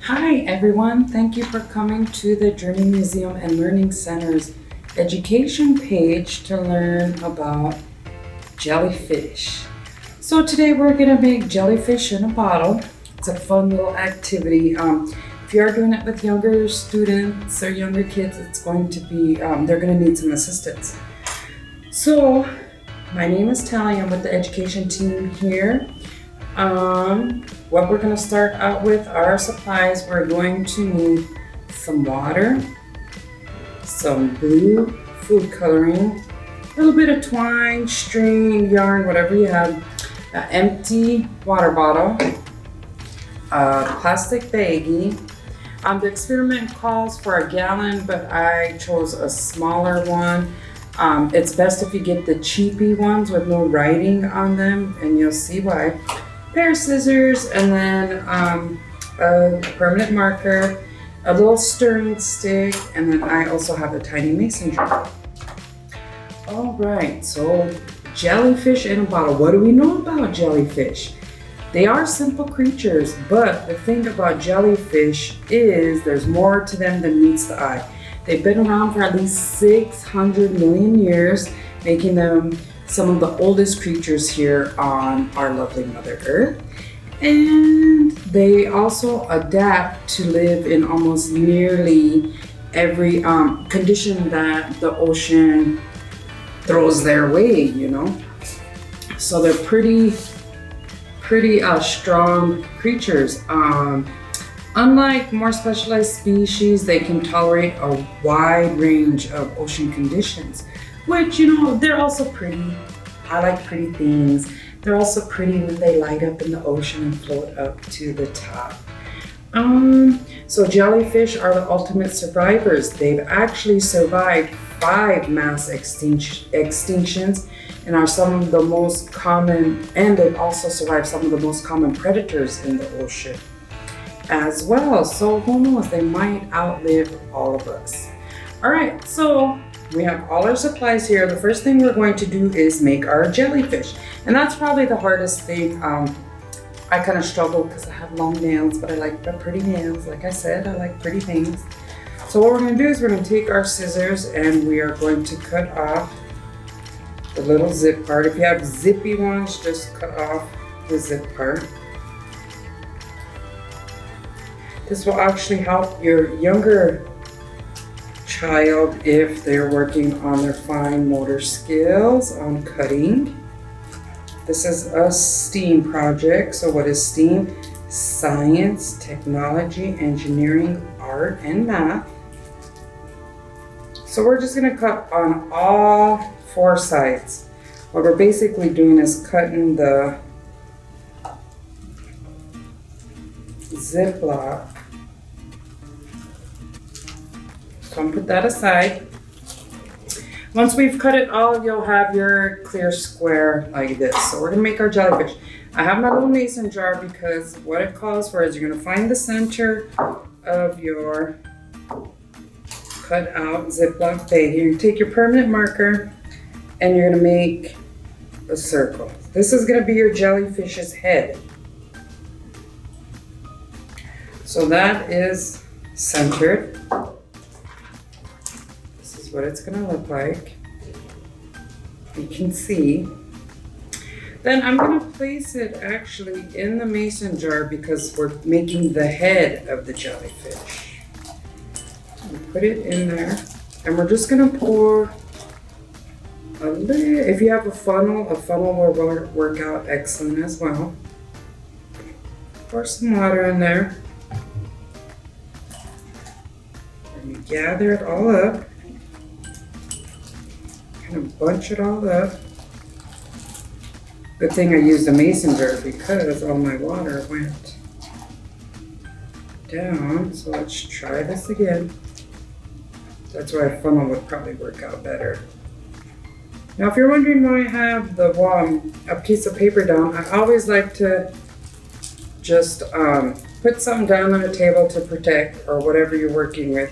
Hi everyone, thank you for coming to the Journey Museum and Learning Center's education page to learn about jellyfish. So today we're going to make jellyfish in a bottle. It's a fun little activity. If you are doing it with younger students or younger kids, it's going to be, they're going to need some assistance. So my name is Tally, I'm with the education team here. What we're going to start out with are our supplies. We're going to need some water, some blue food coloring, a little bit of twine, string, yarn, whatever you have, an empty water bottle, a plastic baggie. The experiment calls for a gallon, but I chose a smaller one. It's best if you get the cheapy ones with no writing on them, and you'll see why. Pair of scissors, and then a permanent marker, a little stirring stick, and then I also have a tiny mason jar. All right, so jellyfish in a bottle. What do we know about jellyfish? They are simple creatures, but the thing about jellyfish is there's more to them than meets the eye. They've been around for at least 600 million years, making them some of the oldest creatures here on our lovely Mother Earth. And they also adapt to live in almost nearly every condition that the ocean throws their way, you know. So they're pretty strong creatures. Unlike more specialized species, they can tolerate a wide range of ocean conditions, which, you know, they're also pretty. I like pretty things. They're also pretty when they light up in the ocean and float up to the top. So jellyfish are the ultimate survivors. They've actually survived 5 mass extinctions and are some of the most common, and they've also survived some of the most common predators in the ocean as well. So who knows, they might outlive all of us. All right, so we have all our supplies here. The first thing we're going to do is make our jellyfish. And that's probably the hardest thing. I kind of struggle because I have long nails, but I like the pretty nails. Like I said, I like pretty things. So what we're going to do is we're going to take our scissors and we are going to cut off the little zip part. If you have zippy ones, just cut off the zip part. This will actually help your younger child if they're working on their fine motor skills on cutting. This is a STEAM project. So what is STEAM? Science, technology, engineering, art, and math. So we're just going to cut on all 4 sides. What we're basically doing is cutting the Ziploc. So I'm gonna put that aside. Once we've cut it all, you'll have your clear square like this. So we're gonna make our jellyfish. I have my little mason jar because what it calls for is you're gonna find the center of your cut out Ziploc bag. You're gonna take your permanent marker and you're gonna make a circle. This is gonna be your jellyfish's head. So that is centered. What it's going to look like. You can see. Then I'm going to place it actually in the mason jar because we're making the head of the jellyfish. We put it in there and we're just going to pour a little. If you have a funnel will work out excellent as well. Pour some water in there. And you gather it all up. And bunch it all up. Good thing I used a mason jar because all my water went down. So let's try this again. That's why a funnel would probably work out better. Now if you're wondering why I have a piece of paper down, I always like to just put something down on the table to protect, or whatever you're working with,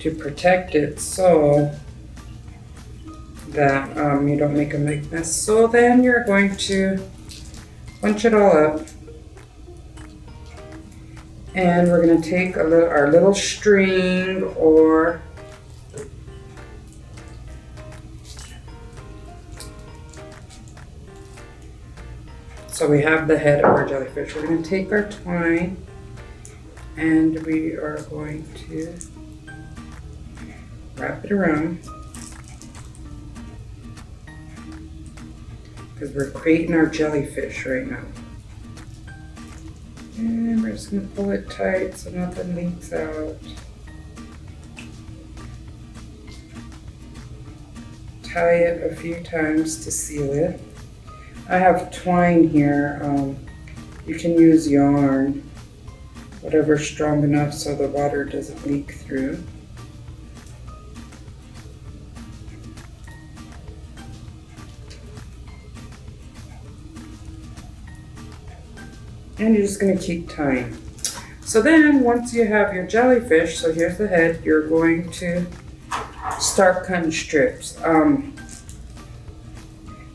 to protect it so that you don't make a big mess. So then you're going to bunch it all up And we're gonna take our little string, or so we have the head of our jellyfish. We're gonna take our twine and we are going to wrap it around, because we're creating our jellyfish right now. And we're just gonna pull it tight so nothing leaks out. Tie it a few times to seal it. I have twine here. You can use yarn, whatever's strong enough so the water doesn't leak through. And you're just going to keep tying. So then once you have your jellyfish, so here's the head, you're going to start cutting strips.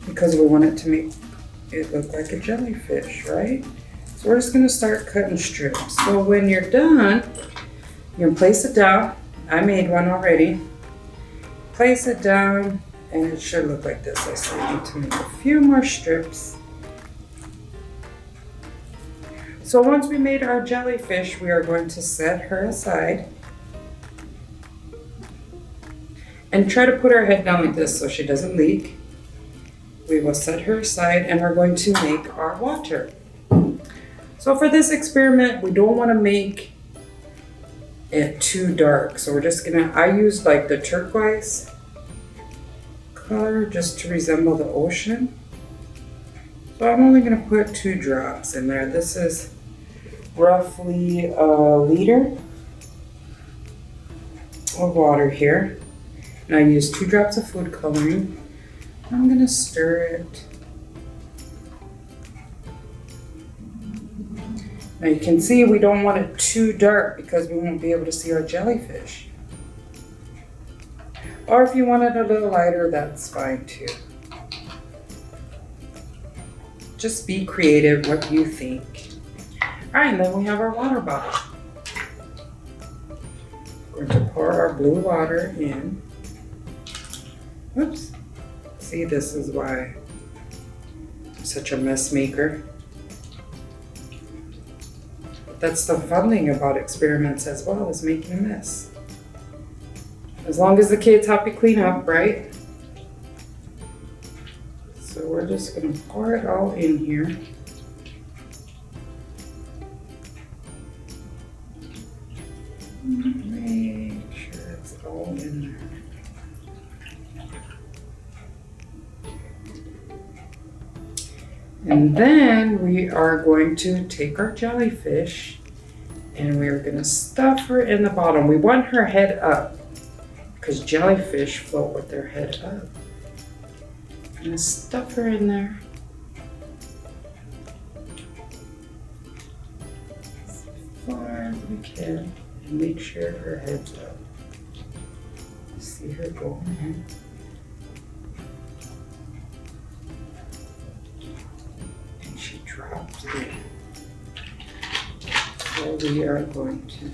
Because we want it to make it look like a jellyfish, right? So we're just going to start cutting strips. So when you're done, you're going to place it down. I made one already. Place it down and it should look like this. I still need to make a few more strips. So once we made our jellyfish, we are going to set her aside and try to put her head down like this so she doesn't leak. We will set her aside and we're going to make our water. So for this experiment, we don't want to make it too dark. So we're just gonna, I used like the turquoise color just to resemble the ocean. So I'm only gonna put 2 drops in there. This is roughly a liter of water here. And I use 2 drops of food coloring. I'm gonna stir it. Now you can see we don't want it too dark because we won't be able to see our jellyfish. Or if you want it a little lighter, that's fine too. Just be creative, what you think. All right, and then we have our water bottle. We're going to pour our blue water in. Whoops. See, this is why I'm such a mess maker. But that's the fun thing about experiments as well, is making a mess. As long as the kids help you clean up, right? So we're just gonna pour it all in here. Make sure it's all in there. And then we are going to take our jellyfish and we're gonna stuff her in the bottom. We want her head up because jellyfish float with their head up. I'm gonna stuff her in there. As far as we can and make sure her head's up. See her going in. Dropped in. So we are going to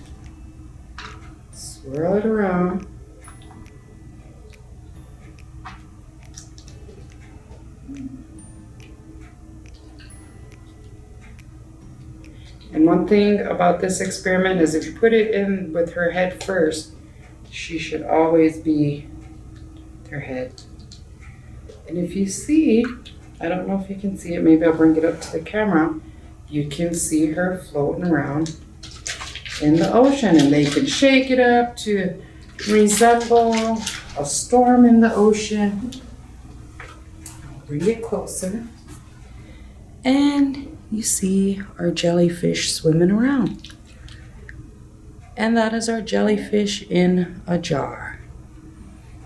swirl it around. And one thing about this experiment is if you put it in with her head first, she should always be her head. And if you see, I don't know if you can see it, maybe I'll bring it up to the camera. You can see her floating around in the ocean, and they can shake it up to resemble a storm in the ocean. I'll bring it closer. And you see our jellyfish swimming around. And that is our jellyfish in a jar.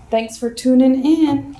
Thanks for tuning in.